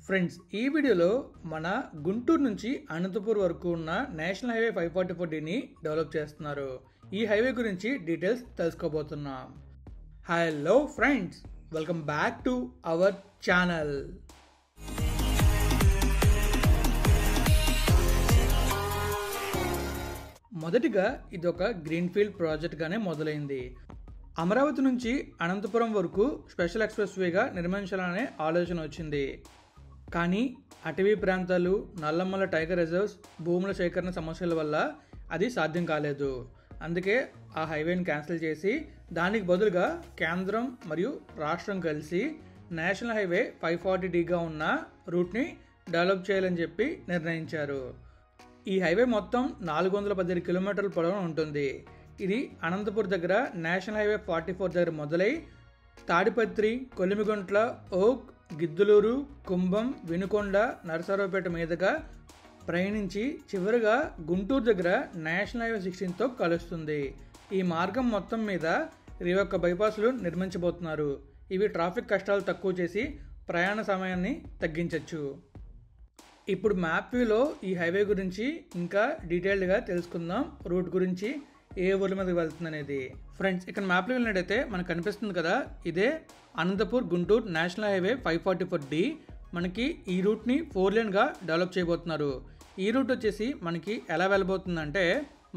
Friends, ఈ వీడియోలో మన గుంటూరు నుంచి అనంతపూర్ వరకు ఉన్న నేషనల్ హైవే 544Dని డెవలప్ చేస్తున్నారు. ఈ హైవే గురించి డీటెయిల్స్ తెలుసుకోబోతున్నాం. Hello friends, welcome back to our channel. మొదటిగా ఇది ఒక గ్రీన్ఫీల్డ్ ప్రాజెక్ట్గానే మొదలైంది. అమరావతి నుంచి అనంతపురం వరకు స్పెషల్ ఎక్స్ప్రెస్ వేగా నిర్మించాలనే ఆలోచన వచ్చింది. కానీ అటవీ ప్రాంతాలు, నల్లమల్ల టైగర్ రిజర్వ్స్, భూముల సేకరణ సమస్యల వల్ల అది సాధ్యం కాలేదు. అందుకే ఆ హైవేని క్యాన్సిల్ చేసి దానికి బదులుగా కేంద్రం మరియు రాష్ట్రం కలిసి నేషనల్ హైవే 540Dగా ఉన్న రూట్ని డెవలప్ చేయాలని చెప్పి నిర్ణయించారు. ఈ హైవే మొత్తం 417 కిలోమీటర్ల పొడవున ఉంటుంది. ఇది అనంతపూర్ దగ్గర నేషనల్ హైవే 44 దగ్గర మొదలై తాడిపత్రి, కొలిమిగుంట్ల, ఓక్, గిద్దలూరు, కుంభం, వినుకొండ, నరసరావుపేట మీదుగా ప్రయాణించి చివరిగా గుంటూరు దగ్గర నేషనల్ హైవే 16తో కలుస్తుంది. ఈ మార్గం మొత్తం మీద 21 బైపాస్లు నిర్మించబోతున్నారు. ఇవి ట్రాఫిక్ కష్టాలు తక్కువ చేసి ప్రయాణ సమయాన్ని తగ్గించవచ్చు. ఇప్పుడు మ్యాప్ వ్యూలో ఈ హైవే గురించి ఇంకా డీటెయిల్డ్గా తెలుసుకుందాం. రూట్ గురించి, ఏ ఊర్ల మీదకి వెళ్తుంది అనేది. ఫ్రెండ్స్, ఇక్కడ మ్యాప్లో వెళ్ళినట్టయితే మనకు కనిపిస్తుంది కదా, ఇదే Anantapur Guntur national highway 544D. మనకి ఈ రూట్ని 4 లేన్గా డెవలప్ చేయబోతున్నారు. ఈ రూట్ వచ్చేసి మనకి ఎలా వెళ్ళబోతుందంటే,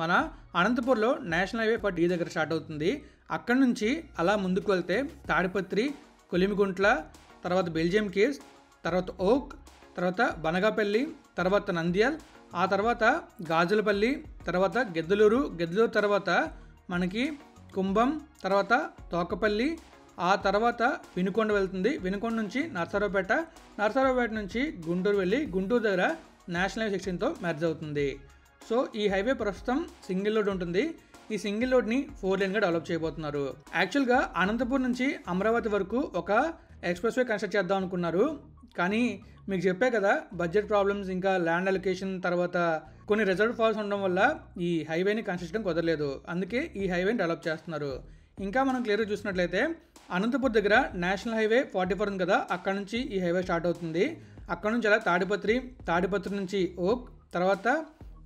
మన అనంతపూర్లో నేషనల్ హైవే 4D దగ్గర స్టార్ట్ అవుతుంది. అక్కడ నుంచి అలా ముందుకు వెళ్తే తాడిపత్రి, కొలిమిగుంట్ల, తర్వాత బెల్జియం కేవ్స్, తర్వాత ఓక్, తర్వాత బనగాపల్లి, తర్వాత నంద్యాల్, ఆ తర్వాత గాజులపల్లి, తర్వాత గిద్దలూరు తర్వాత మనకి కుంభం, తర్వాత తోకపల్లి, ఆ తర్వాత వినుకొండ వెళ్తుంది. వినుకొండ నుంచి నరసరావుపేట నుంచి గుంటూరు వెళ్ళి గుంటూరు దగ్గర నేషనల్ హైవే 16తో మెర్జ్ అవుతుంది. సో ఈ హైవే ప్రస్తుతం సింగిల్ రోడ్ ఉంటుంది. ఈ సింగిల్ రోడ్ని 4 లేన్గా డెవలప్ చేయబోతున్నారు. యాక్చువల్గా అనంతపూర్ నుంచి అమరావతి వరకు ఒక ఎక్స్ప్రెస్ వే కన్స్ట్రక్ట్ చేద్దాం అనుకున్నారు. కానీ మీకు చెప్పే కదా, బడ్జెట్ ప్రాబ్లమ్స్, ఇంకా ల్యాండ్ అలొకేషన్, తర్వాత కొన్ని రిజర్వ్ ఫాల్స్ ఉండడం వల్ల ఈ హైవేని కన్స్ట్రక్ట్ చేయడం కుదరలేదు. అందుకే ఈ హైవేని డెవలప్ చేస్తున్నారు. ఇంకా మనం క్లియర్గా చూసినట్లయితే అనంతపూర్ దగ్గర నేషనల్ హైవే 44 ఉంది కదా, అక్కడ నుంచి ఈ హైవే స్టార్ట్ అవుతుంది. అక్కడ నుంచి అలా తాడిపత్రి నుంచి ఓక్, తర్వాత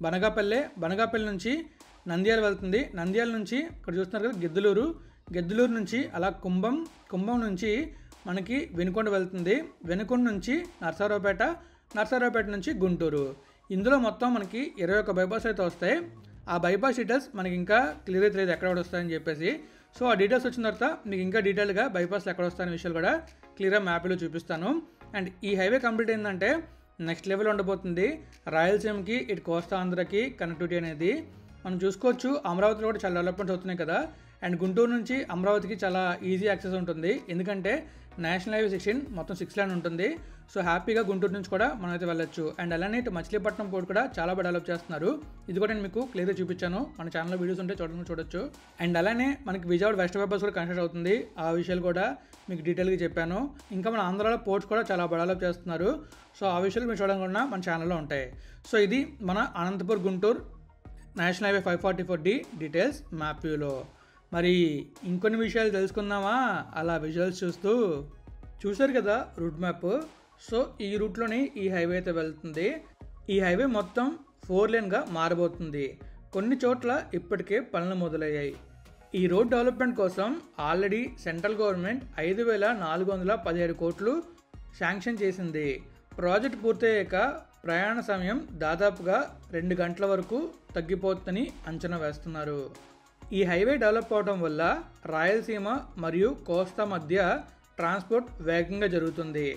బనగాపల్లి నుంచి నంద్యాల వెళ్తుంది. నంద్యాల నుంచి ఇక్కడ చూస్తున్నారు కదా గిద్దలూరు నుంచి అలా కుంభం నుంచి మనకి వినుకొండ వెళ్తుంది. వినుకొండ నుంచి నరసరావుపేట నుంచి గుంటూరు. ఇందులో మొత్తం మనకి 21 బైపాస్ అయితే వస్తాయి. ఆ బైపాస్ డీటెయిల్స్ మనకి ఇంకా క్లియర్ అయితే లేదు ఎక్కడ వస్తాయని చెప్పేసి. సో ఆ డీటెయిల్స్ వచ్చిన తర్వాత మీకు ఇంకా డీటెయిల్గా బైపాస్లు ఎక్కడ వస్తాయనే విషయాలు కూడా క్లియర్గా మ్యాప్లో చూపిస్తాను. అండ్ ఈ హైవే కంప్లీట్ ఏంటంటే నెక్స్ట్ లెవెల్ ఉండబోతుంది. రాయలసీమకి, ఇటు కోస్తా ఆంధ్రకి కనెక్టివిటీ అనేది మనం చూసుకోవచ్చు. అమరావతిలో కూడా చాలా డెవలప్మెంట్స్ అవుతున్నాయి కదా. అండ్ గుంటూరు నుంచి అమరావతికి చాలా ఈజీ యాక్సెస్ ఉంటుంది. ఎందుకంటే నేషనల్ హైవే 16 మొత్తం 6 లేన్ ఉంటుంది. సో హ్యాపీగా గుంటూరు నుంచి కూడా మనం అయితే వెళ్ళొచ్చు. అండ్ అలానే ఇటు మచిలీపట్నం పోర్ట్ కూడా చాలా బాగా డెవలప్ చేస్తున్నారు. ఇది కూడా నేను మీకు క్లియర్గా చూపించాను. మన ఛానల్లో వీడియోస్ ఉంటే చూడొచ్చు. అండ్ అలానే మనకి విజయవాడ వెస్ట్ బైపాస్ కూడా కన్స్ట్రక్ట్ అవుతుంది. ఆ విషయాలు కూడా మీకు డీటెయిల్గా చెప్పాను. ఇంకా మన ఆంధ్రాలో పోర్ట్స్ కూడా చాలా బాగా డెవలప్ చేస్తున్నారు. సో ఆ విషయాలు మీరు చూడడం కూడా మన ఛానల్లో ఉంటాయి. సో ఇది మన Anantapur Guntur national highway 544D details map వ్యూలో. మరి ఇంకొన్ని విషయాలు తెలుసుకుందామా అలా విజువల్స్ చూసారు కదా రూట్ మ్యాప్. సో ఈ రూట్లోనే ఈ హైవే అయితే వెళ్తుంది. ఈ హైవే మొత్తం 4 లేన్గా మారబోతుంది. కొన్ని చోట్ల ఇప్పటికే పనులు మొదలయ్యాయి. ఈ రోడ్ డెవలప్మెంట్ కోసం ఆల్రెడీ సెంట్రల్ గవర్నమెంట్ 5,417 కోట్లు శాంక్షన్ చేసింది. ప్రాజెక్ట్ పూర్తయ్యాక ప్రయాణ సమయం దాదాపుగా 2 గంటల వరకు తగ్గిపోతుందని అంచనా వేస్తున్నారు. ఈ హైవే డెవలప్ అవడం వల్ల రాయలసీమ మరియు కోస్తా మధ్య ట్రాన్స్పోర్ట్ వేగంగా జరుగుతుంది.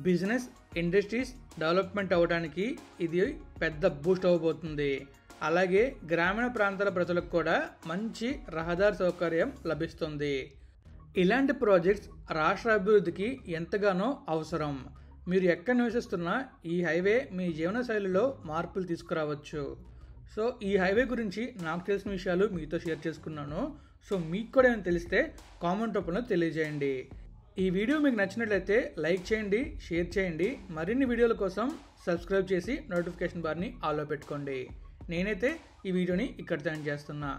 బిజినెస్, ఇండస్ట్రీస్ డెవలప్మెంట్ అవ్వడానికి ఇది పెద్ద బూస్ట్ అవ్వబోతుంది. అలాగే గ్రామీణ ప్రాంతాల ప్రజలకు కూడా మంచి రహదారి సౌకర్యం లభిస్తుంది. ఇలాంటి ప్రాజెక్ట్స్ రాష్ట్ర అభివృద్ధికి ఎంతగానో అవసరం. మీరు ఎక్కడ నివసిస్తున్నా ఈ హైవే మీ జీవనశైలిలో మార్పులు తీసుకురావచ్చు. సో ఈ హైవే గురించి నాకు తెలిసిన విషయాలు మీతో షేర్ చేసుకున్నాను. సో మీకు కూడా ఏమైనా తెలిస్తే కామెంట్ రూపంలో తెలియజేయండి. ఈ వీడియో మీకు నచ్చినట్లయితే లైక్ చేయండి, షేర్ చేయండి. మరిన్ని వీడియోల కోసం సబ్స్క్రైబ్ చేసి నోటిఫికేషన్ బార్ని ఆన్లో పెట్టుకోండి. నేనైతే ఈ వీడియోని ఇక్కడ జాయిన్ చేస్తున్నా.